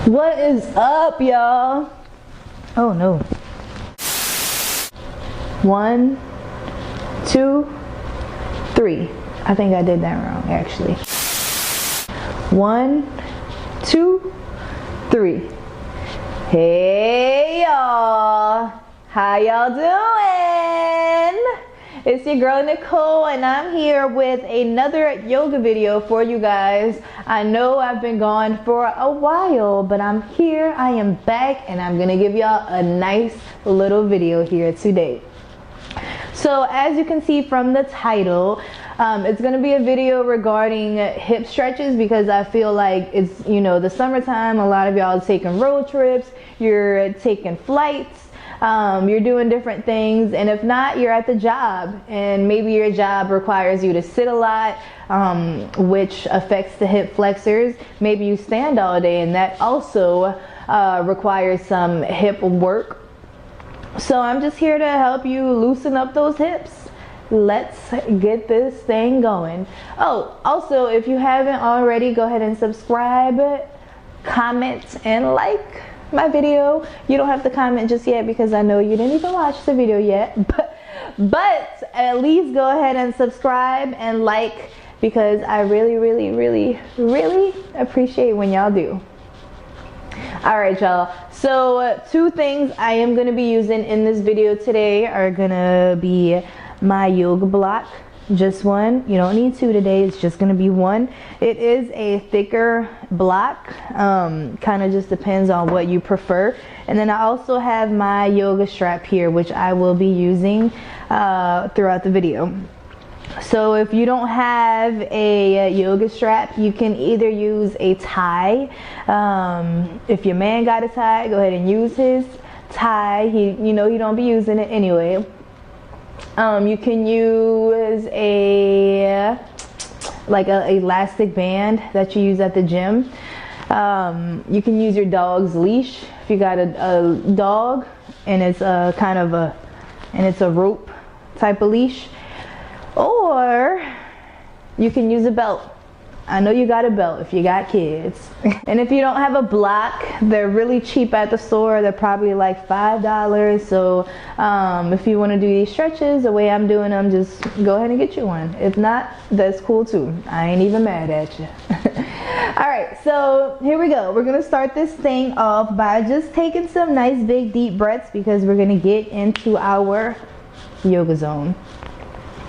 What is up, y'all? Oh no. 1, 2, 3. I think I did that wrong, actually. 1, 2, 3. Hey y'all, how y'all doing? It's your girl Nicole, and I'm here with another yoga video for you guys. I know I've been gone for a while, but I'm here, I am back, and I'm gonna give y'all a nice little video here today. So as you can see from the title, it's going to be a video regarding hip stretches, because I feel like it's, you know, the summertime. A lot of y'all are taking road trips, you're taking flights, you're doing different things, and if not, you're at the job and maybe your job requires you to sit a lot, which affects the hip flexors. Maybe you stand all day, and that also requires some hip work. So I'm just here to help you loosen up those hips. Let's get this thing going. Oh, also, if you haven't already, go ahead and subscribe, comment, and like my video. You don't have to comment just yet because I know you didn't even watch the video yet, but at least go ahead and subscribe and like, because I really appreciate when y'all do. All right, y'all, so 2 things I am going to be using in this video today are going to be my yoga block. Just one. You don't need 2 today, it's just going to be 1. It is a thicker block, kind of just depends on what you prefer. And then I also have my yoga strap here, which I will be using throughout the video. So if you don't have a yoga strap, you can either use a tie. If your man got a tie, go ahead and use his tie. You know he don't be using it anyway. You can use a elastic band that you use at the gym. You can use your dog's leash if you got a dog and it's a kind of a rope type of leash. Or you can use a belt. I know you got a belt if you got kids. And if you don't have a block, they're really cheap at the store. They're probably like $5. So if you want to do these stretches the way I'm doing them, just go ahead and get you one. If not, that's cool too. I ain't even mad at you. Alright, so here we go. We're going to start this thing off by just taking some nice big deep breaths, because we're going to get into our yoga zone.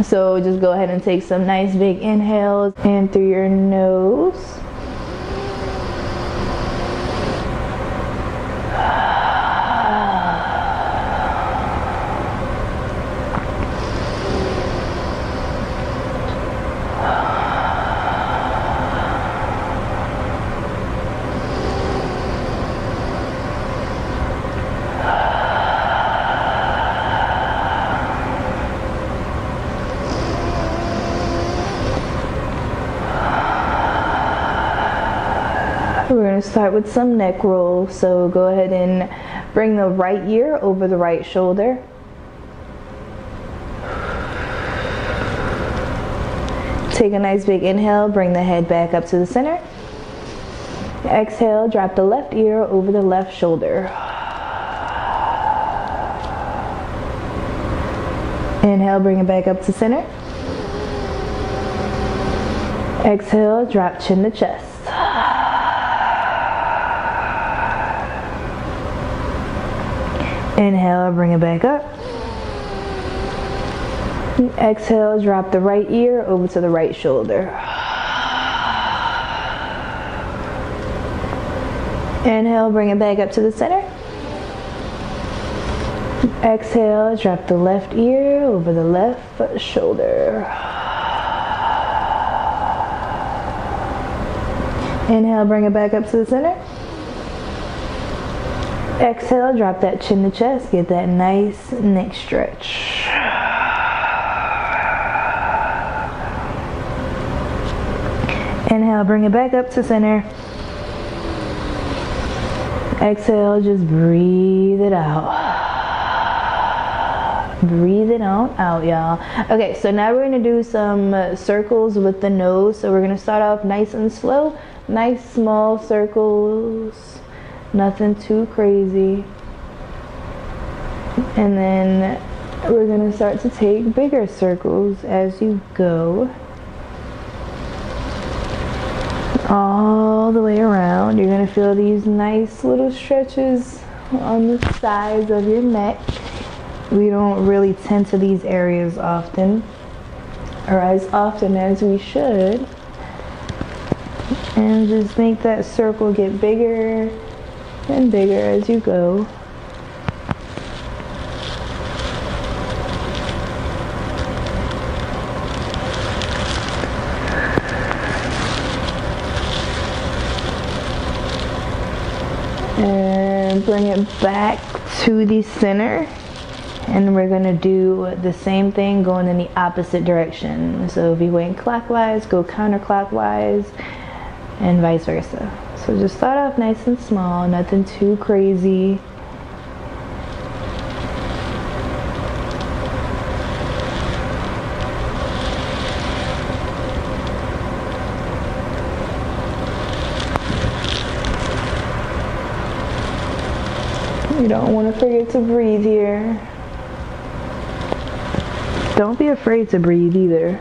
So just go ahead and take some nice big inhales in through your nose. We're going to start with some neck rolls. So go ahead and bring the right ear over the right shoulder. Take a nice big inhale, bring the head back up to the center. Exhale, drop the left ear over the left shoulder. Inhale, bring it back up to center. Exhale, drop chin to chest. Inhale, bring it back up. Exhale, drop the right ear over to the right shoulder. Inhale, bring it back up to the center. Exhale, drop the left ear over the left shoulder. Inhale, bring it back up to the center. Exhale, drop that chin to chest, get that nice neck stretch. Inhale, bring it back up to center. Exhale, just breathe it out. Breathe it on out, y'all. Okay, so now we're going to do some circles with the nose. So we're going to start off nice and slow. Nice small circles nothing too crazy. And then we're gonna start to take bigger circles as you go. All the way around. You're gonna feel these nice little stretches on the sides of your neck. We don't really tend to these areas often, or as often as we should. And just make that circle get bigger and bigger as you go. And bring it back to the center. And we're gonna do the same thing going in the opposite direction. So if you went clockwise, go counterclockwise, and vice versa. So just start off nice and small, nothing too crazy. You don't want to forget to breathe here. Don't be afraid to breathe either.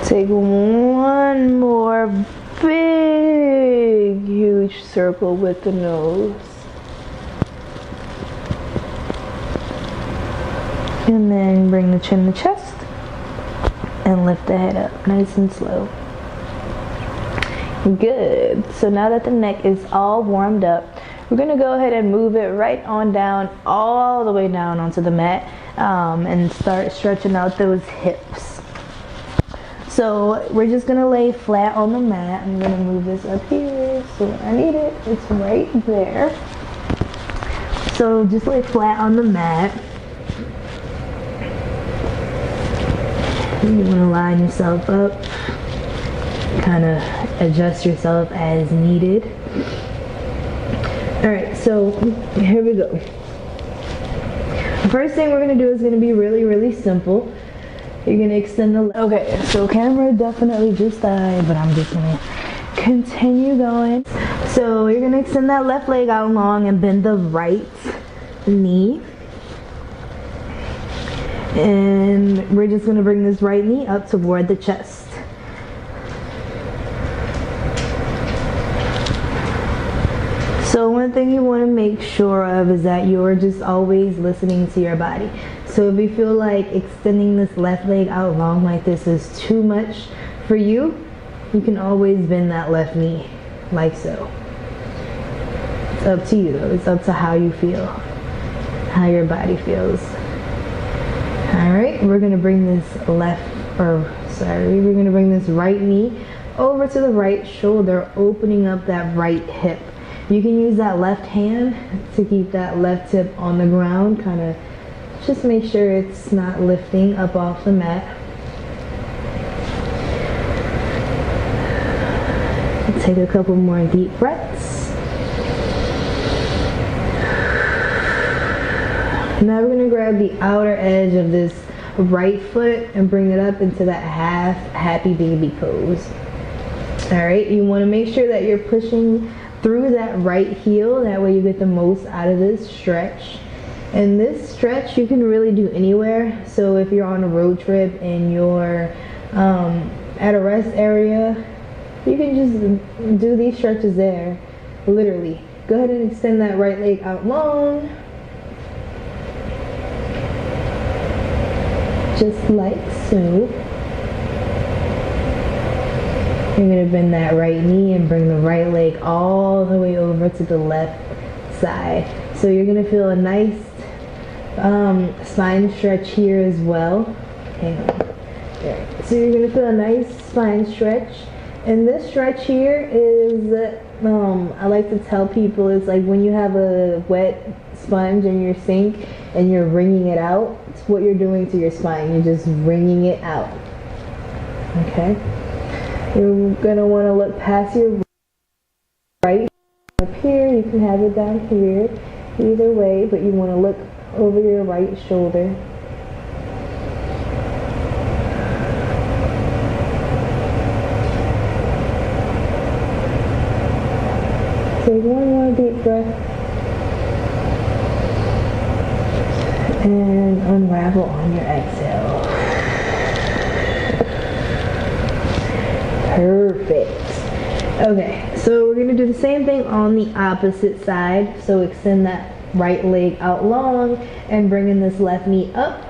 Take one more big, huge circle with the nose. And then bring the chin to chest and lift the head up nice and slow. Good. So now that the neck is all warmed up, we're going to go ahead and move it right on down, all the way down onto the mat, and start stretching out those hips. So we're just going to lay flat on the mat. I'm going to move this up here so when I need it, it's right there. So just lay flat on the mat. You want to line yourself up, kind of adjust yourself as needed. Alright, so here we go. The first thing we're going to do is going to be really, really simple. You're going to extend the... Okay, so camera definitely just died, but I'm just going to continue going. So you're going to extend that left leg out long and bend the right knee. And we're just going to bring this right knee up toward the chest. So one thing you want to make sure of is that you're just always listening to your body. So if you feel like extending this left leg out long like this is too much for you, you can always bend that left knee like so. It's up to you though. It's up to how you feel, how your body feels. Alright, we're going to bring this we're going to bring this right knee over to the right shoulder, opening up that right hip. You can use that left hand to keep that left hip on the ground, kind of just make sure it's not lifting up off the mat. Take a couple more deep breaths. Now we're going to grab the outer edge of this right foot and bring it up into that half happy baby pose. Alright, you want to make sure that you're pushing through that right heel, that way you get the most out of this stretch. And this stretch you can really do anywhere. So if you're on a road trip and you're at a rest area, you can just do these stretches there, literally. Go ahead and extend that right leg out long. Just like so. You're going to bend that right knee and bring the right leg all the way over to the left side. So you're going to feel a nice spine stretch here as well. Hang on. There. So you're going to feel a nice spine stretch. And this stretch here is, I like to tell people, it's like when you have a wet sponge in your sink and you're wringing it out. It's what you're doing to your spine. You're just wringing it out. Okay? You're going to want to look past your right up here. You can have it down here. Either way, but you want to look over your right shoulder. Take one more deep breath. And unravel on your exhale. Perfect. Okay, so we're going to do the same thing on the opposite side. So extend that right leg out long and bringing this left knee up.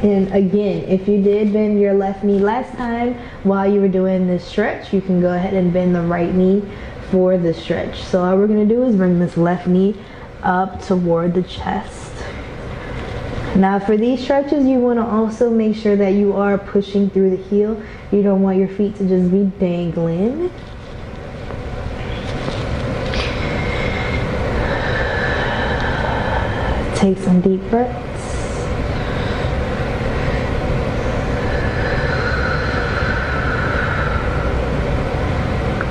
And again, if you did bend your left knee last time while you were doing this stretch, you can go ahead and bend the right knee for the stretch. So all we're going to do is bring this left knee up toward the chest. Now for these stretches, you want to also make sure that you are pushing through the heel. You don't want your feet to just be dangling. Take some deep breaths.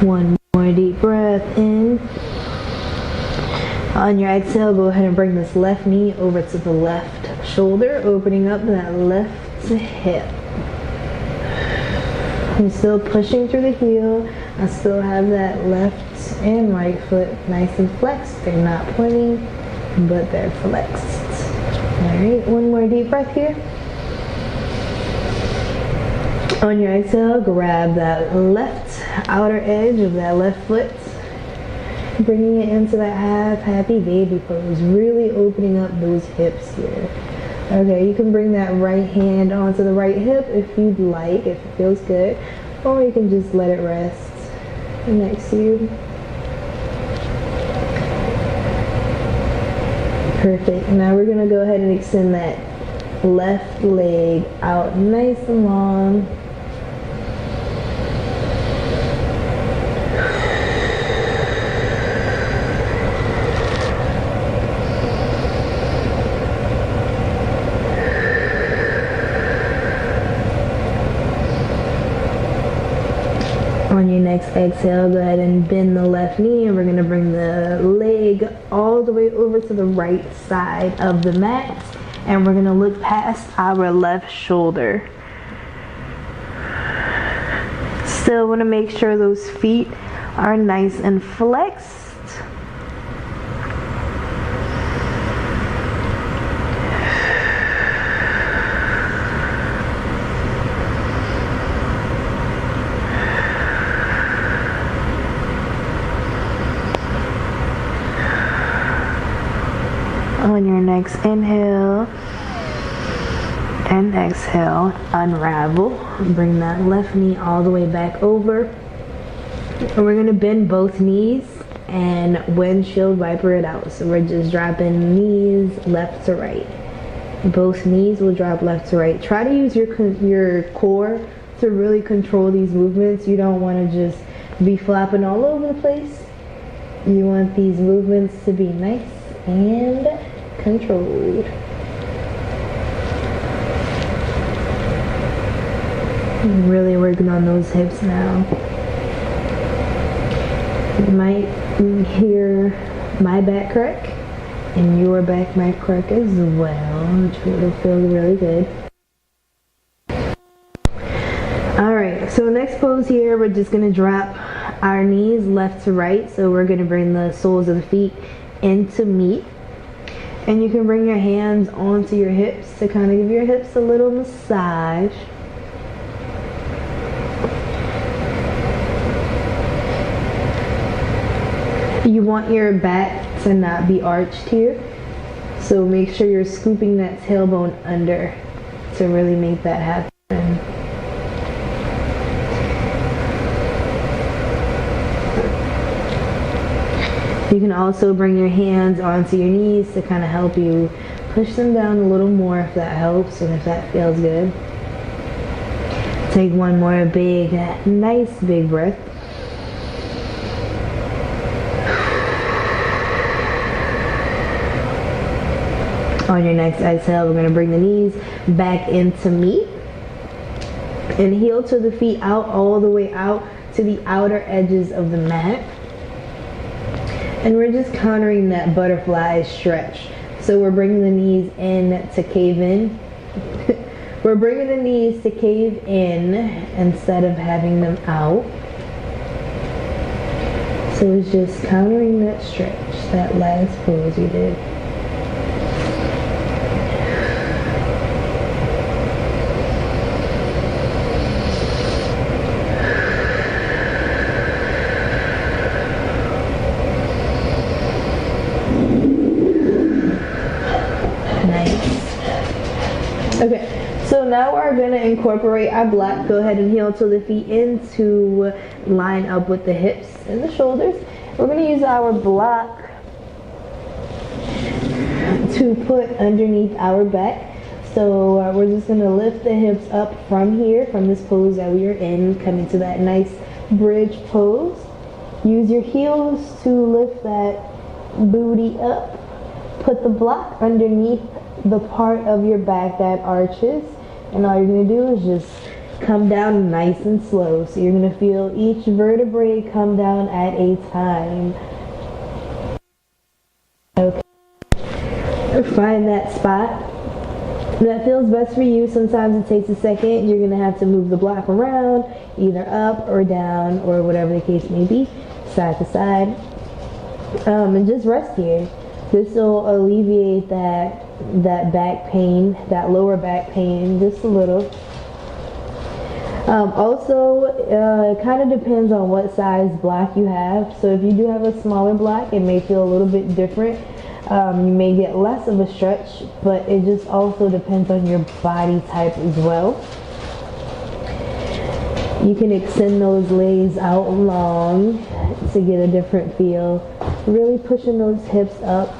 One more deep breath in. On your exhale, go ahead and bring this left knee over to the left shoulder, opening up that left hip. I'm still pushing through the heel. I still have that left and right foot nice and flexed. They're not pointing, but they're flexed. Alright, one more deep breath here. On your exhale, grab that left outer edge of that left foot, bringing it into that half happy baby pose, really opening up those hips here. Okay, you can bring that right hand onto the right hip if you'd like, if it feels good, or you can just let it rest next to you. Perfect. Now we're gonna go ahead and extend that left leg out nice and long. On your next exhale, go ahead and bend the left knee, and we're going to bring the leg all the way over to the right side of the mat, and we're going to look past our left shoulder. Still want to make sure those feet are nice and flexed. On your next inhale and exhale, unravel. Bring that left knee all the way back over. And we're going to bend both knees and windshield wiper it out. So we're just dropping knees left to right. Both knees will drop left to right. Try to use your core to really control these movements. You don't want to just be flopping all over the place. You want these movements to be nice and controlled. I'm really working on those hips now. You might hear my back crack and your back might crack as well, which will feel really good. Alright, so next pose here, we're just going to drop our knees left to right. So we're going to bring the soles of the feet into meet. And you can bring your hands onto your hips to kind of give your hips a little massage. You want your back to not be arched here. So make sure you're scooping that tailbone under to really make that happen. You can also bring your hands onto your knees to kind of help you push them down a little more if that helps and if that feels good. Take one more big, nice big breath. On your next exhale, we're going to bring the knees back into meet and heel to the feet out all the way out to the outer edges of the mat. And we're just countering that butterfly stretch. So we're bringing the knees in to cave in. We're bringing the knees to cave in instead of having them out. So it's just countering that stretch, that last pose you did. Okay, so now we're going to incorporate our block. Go ahead and heel toe the feet in to line up with the hips and the shoulders. We're going to use our block to put underneath our back. So we're just going to lift the hips up from here, from this pose that we are in, come into that nice bridge pose. Use your heels to lift that booty up. Put the block underneath the part of your back that arches, and all you're going to do is just come down nice and slow. So you're going to feel each vertebrae come down at a time. Okay. Find that spot that feels best for you. Sometimes it takes a second. You're going to have to move the block around, either up or down or whatever the case may be, side to side, and just rest here. This will alleviate that back pain, that lower back pain, just a little. Also, it kind of depends on what size block you have. So if you do have a smaller block, it may feel a little bit different. You may get less of a stretch, but it just also depends on your body type as well. You can extend those legs out long to get a different feel. Really pushing those hips up.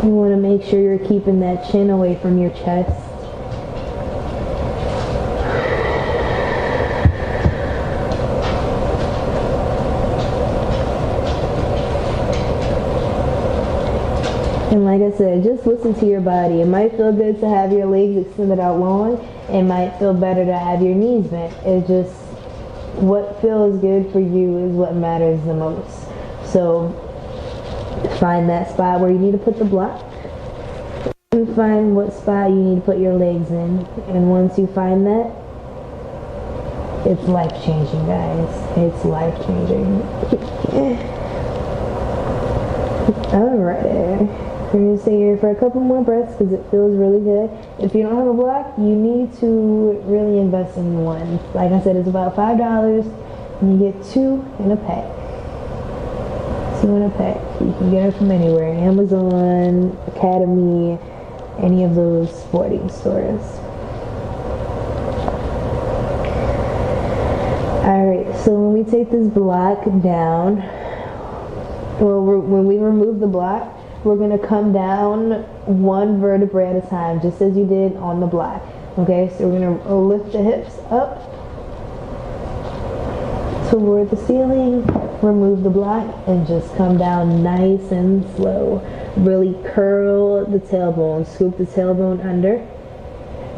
You want to make sure you're keeping that chin away from your chest. And like I said, just listen to your body. It might feel good to have your legs extended out long. It might feel better to have your knees bent. It just, what feels good for you is what matters the most. So find that spot where you need to put the block. And find what spot you need to put your legs in. And once you find that, it's life-changing, guys. It's life-changing. Alright. We're going to stay here for a couple more breaths because it feels really good. If you don't have a block, you need to really invest in one. Like I said, it's about $5 and you get 2 in a pack. 2 in a pack. You can get it from anywhere. Amazon, Academy, any of those sporting stores. Alright, so when we take this block down, when we remove the block, we're going to come down one vertebrae at a time, just as you did on the block. Okay, so we're going to lift the hips up toward the ceiling, remove the block, and just come down nice and slow. Really curl the tailbone, scoop the tailbone under.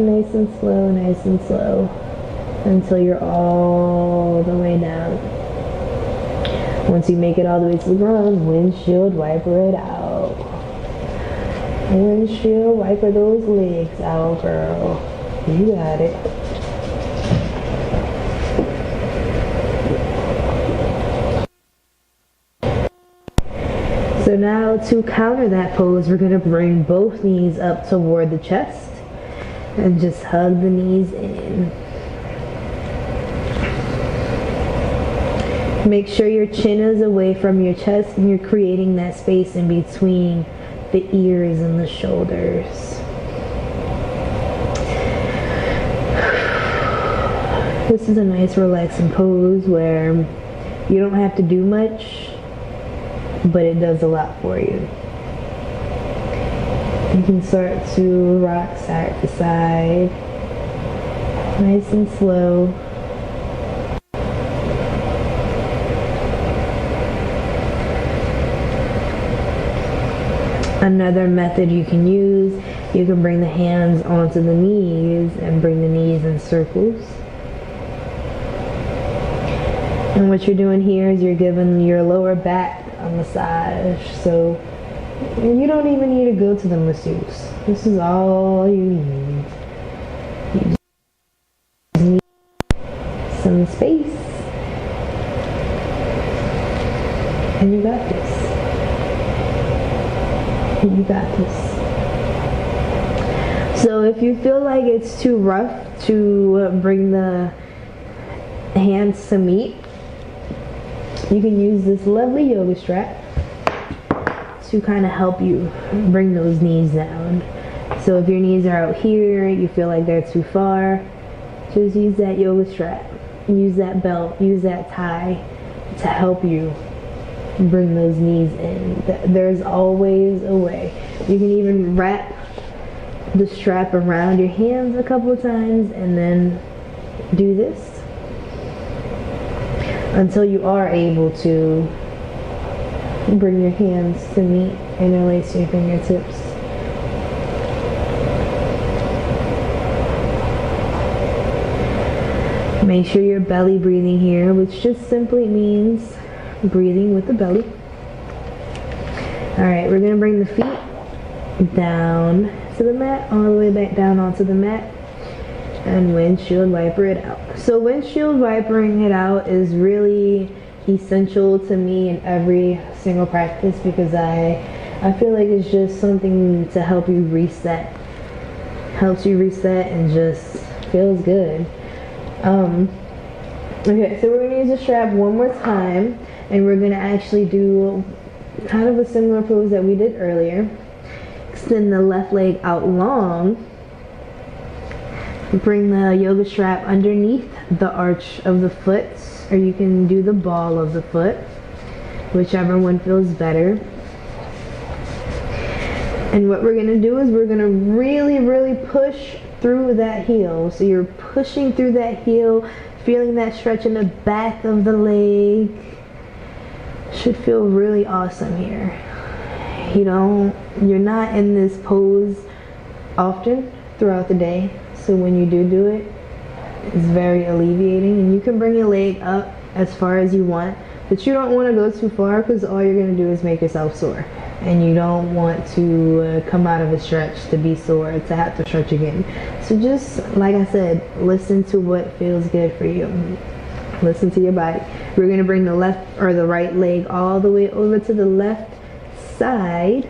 Nice and slow, until you're all the way down. Once you make it all the way to the ground, windshield wiper it out. Windshield wiper those legs out, girl. You got it. So now to counter that pose, we're going to bring both knees up toward the chest and just hug the knees in. Make sure your chin is away from your chest and you're creating that space in between the ears and the shoulders. This is a nice relaxing pose where you don't have to do much, but it does a lot for you. You can start to rock side to side, nice and slow. Another method you can use You can bring the hands onto the knees and bring the knees in circles. And what you're doing here is you're giving your lower back a massage. So you don't even need to go to the masseuse. This is all you need. You just need some space. And you got this. And you got this. So if you feel like it's too rough to bring the hands to meet, you can use this lovely yoga strap to kind of help you bring those knees down. So if your knees are out here, you feel like they're too far, just use that yoga strap, use that belt, use that tie to help you bring those knees in. There's always a way. You can even wrap the strap around your hands a couple of times and then do this until you are able to bring your hands to meet, interlace your fingertips. Make sure you're belly breathing here, which just simply means breathing with the belly. Alright, we're going to bring the feet down to the mat, all the way back down onto the mat, and windshield wiper it out. So windshield wipering it out is really essential to me in every single practice because I feel like it's just something to help you reset. Helps you reset and just feels good. Okay, so we're going to use the strap one more time, and we're going to actually do kind of a similar pose that we did earlier. Extend the left leg out long. Bring the yoga strap underneath the arch of the foot, or you can do the ball of the foot, whichever one feels better. And what we're going to do is we're going to really push through that heel. So you're pushing through that heel, feeling that stretch in the back of the leg. Should feel really awesome here. You're not in this pose often throughout the day, so when you do it, it's very alleviating. And you can bring your leg up as far as you want, but you don't want to go too far because all you're going to do is make yourself sore, and you don't want to come out of a stretch to be sore, to have to stretch again. So just like I said, listen to what feels good for you. Listen to your body. We're going to bring the left or the right leg all the way over to the left side,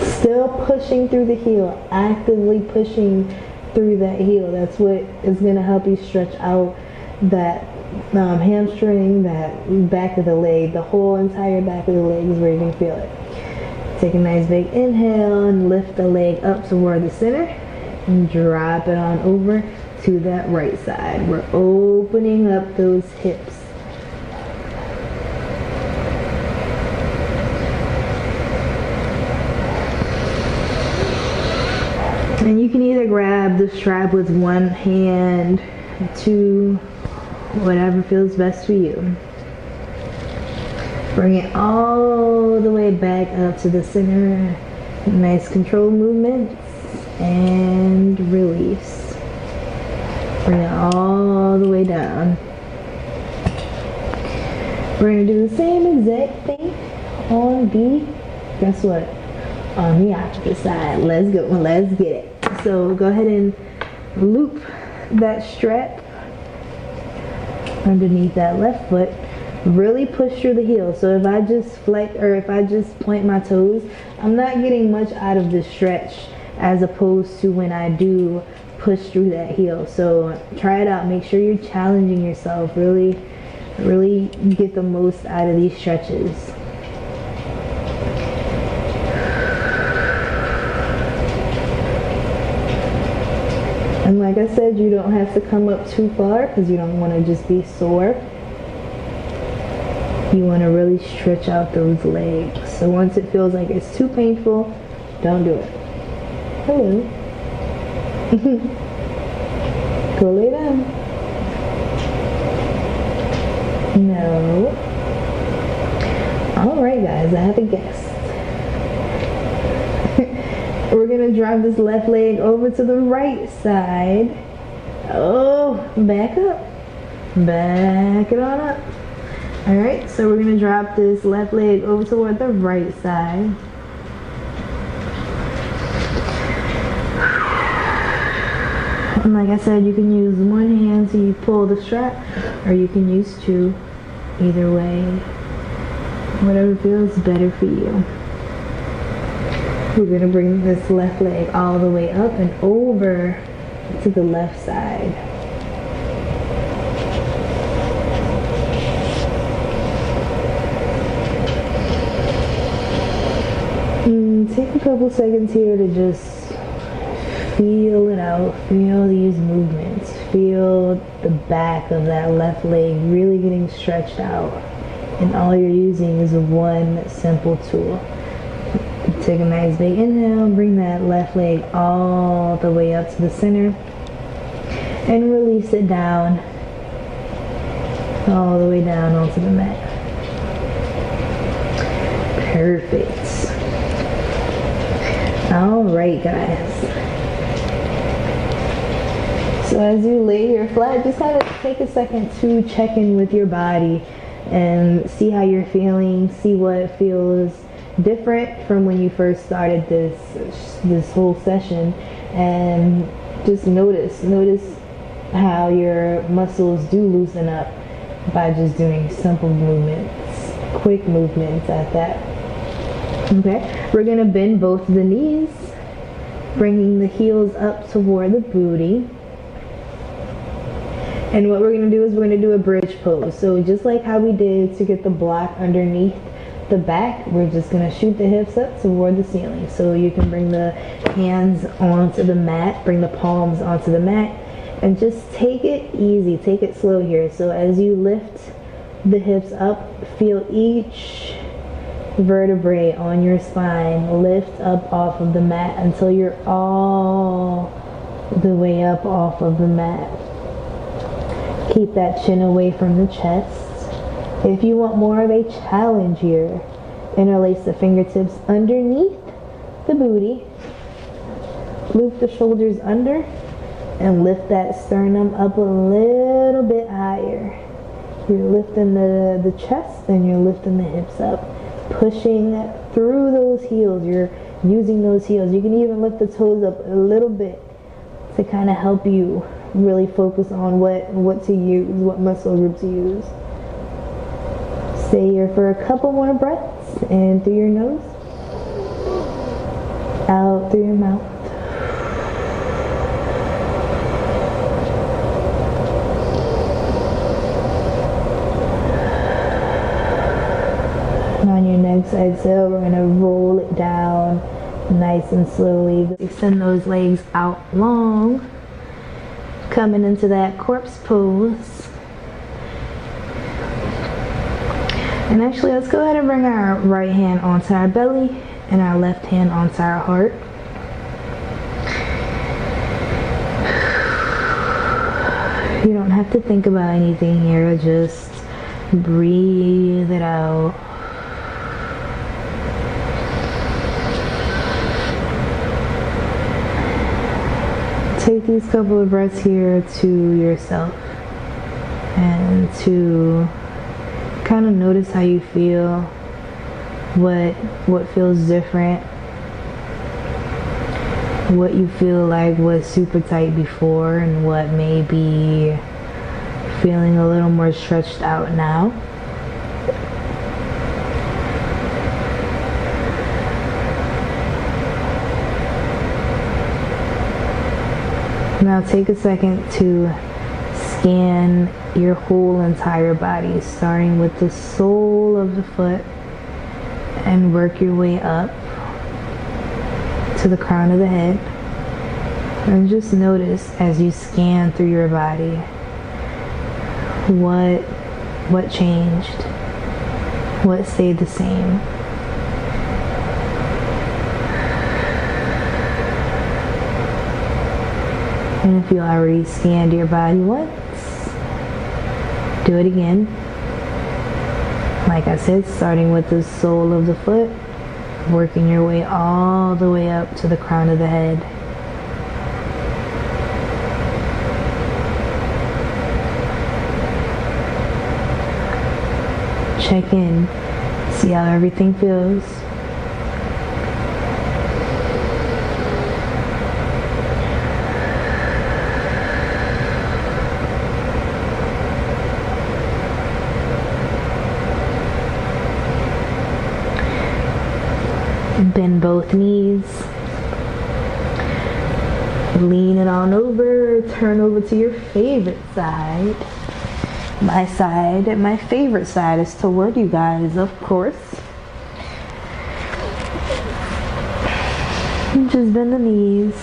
still pushing through the heel, actively pushing through that heel. That's what is going to help you stretch out that hamstring, that back of the leg. The whole entire back of the leg is where you're going to feel it. Take a nice big inhale and lift the leg up toward the center and drop it on over to that right side. We're opening up those hips. And you can either grab the strap with one hand, two, whatever feels best for you. Bring it all the way back up to the center. Nice controlled movements and release. Bring it all the way down. We're going to do the same exact thing on the, guess what? On the opposite side. Let's go. Let's get it. So go ahead and loop that strap underneath that left foot. Really push through the heel. So if I just flex, or if I just point my toes, I'm not getting much out of this stretch as opposed to when I do push through that heel. So try it out. Make sure you're challenging yourself. Really get the most out of these stretches. And like I said, you don't have to come up too far because you don't want to just be sore. You want to really stretch out those legs. So once it feels like it's too painful, don't do it. Hello. Go lay down. No. Alright guys, I have a guest. We're gonna drive this left leg over to the right side. Oh, back up. Back it on up. All right, so we're gonna drop this left leg over toward the right side. And like I said, you can use one hand to pull the strap, or you can use two. Either way, whatever feels better for you. We're gonna bring this left leg all the way up and over to the left side. Take a couple seconds here to just feel it out. Feel these movements. Feel the back of that left leg really getting stretched out. And all you're using is one simple tool. Take a nice big inhale, bring that left leg all the way up to the center. And release it down. All the way down onto the mat. Perfect. Alright guys. So as you lay here flat, just kind of take a second to check in with your body and see how you're feeling, see what feels different from when you first started this whole session, and just notice how your muscles do loosen up by just doing simple movements, quick movements at that. Okay, we're gonna bend both of the knees, bringing the heels up toward the booty. And what we're gonna do is we're gonna do a bridge pose. So just like how we did to get the block underneath the back, we're just gonna shoot the hips up toward the ceiling. So you can bring the hands onto the mat, bring the palms onto the mat, and just take it easy, take it slow here. So as you lift the hips up, feel each vertebrae on your spine lift up off of the mat until you're all the way up off of the mat. Keep that chin away from the chest. If you want more of a challenge here, interlace the fingertips underneath the booty, loop the shoulders under, and lift that sternum up a little bit higher. You're lifting the chest and you're lifting the hips up, pushing through those heels. You're using those heels. You can even lift the toes up a little bit to kind of help you really focus on what to use, what muscle group to use. Stay here for a couple more breaths, in through your nose, out through your mouth. And on your next exhale, we're gonna roll it down nice and slowly. Extend those legs out long, coming into that corpse pose. And actually, let's go ahead and bring our right hand onto our belly and our left hand onto our heart. You don't have to think about anything here, just breathe it out. Take these couple of breaths here to yourself and to kind of notice how you feel, what feels different, what you feel like was super tight before and what may be feeling a little more stretched out now. Now take a second to scan your whole entire body, starting with the sole of the foot, and work your way up to the crown of the head. And just notice as you scan through your body, what changed, what stayed the same. And if you already scanned your body once, do it again. Like I said, starting with the sole of the foot, Working your way all the way up to the crown of the head. Check in, see how everything feels. Bend both knees. Lean it on over, turn over to your favorite side. My favorite side is toward you guys, of course. And just bend the knees.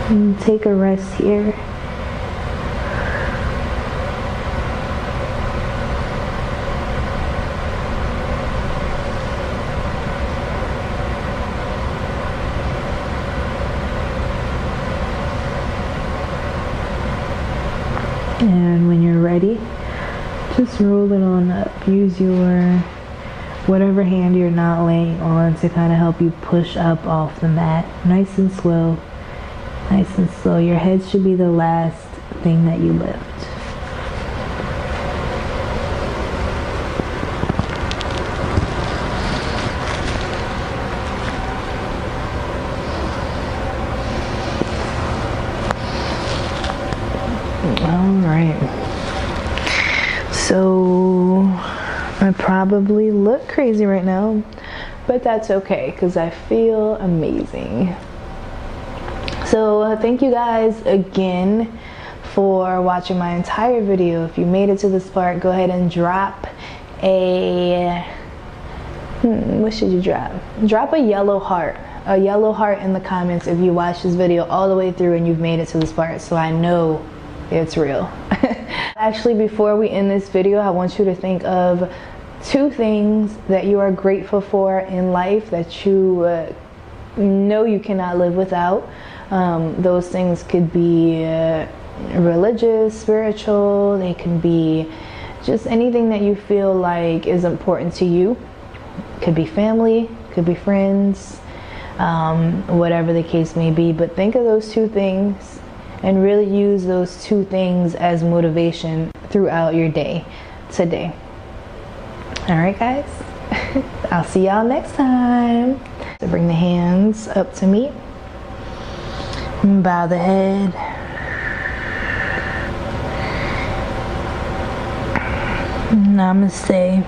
And take a rest here. And when you're ready, just roll it on up. Use your whatever hand you're not laying on to kind of help you push up off the mat. Nice and slow. Nice and slow. Your head should be the last thing that you lift. Alright, so I probably look crazy right now, but that's okay because I feel amazing. So thank you guys again for watching my entire video. If you made it to this part, go ahead and drop a, what should you drop? Drop a yellow heart in the comments if you watched this video all the way through and you've made it to this part, so I know it's real. Actually, before we end this video, I want you to think of 2 things that you are grateful for in life that you know you cannot live without. Those things could be religious, spiritual, they can be just anything that you feel like is important to you. Could be family, could be friends, whatever the case may be. But think of those 2 things and really use those 2 things as motivation throughout your day today. Alright guys, I'll see y'all next time. So bring the hands up to me, bow the head, namaste.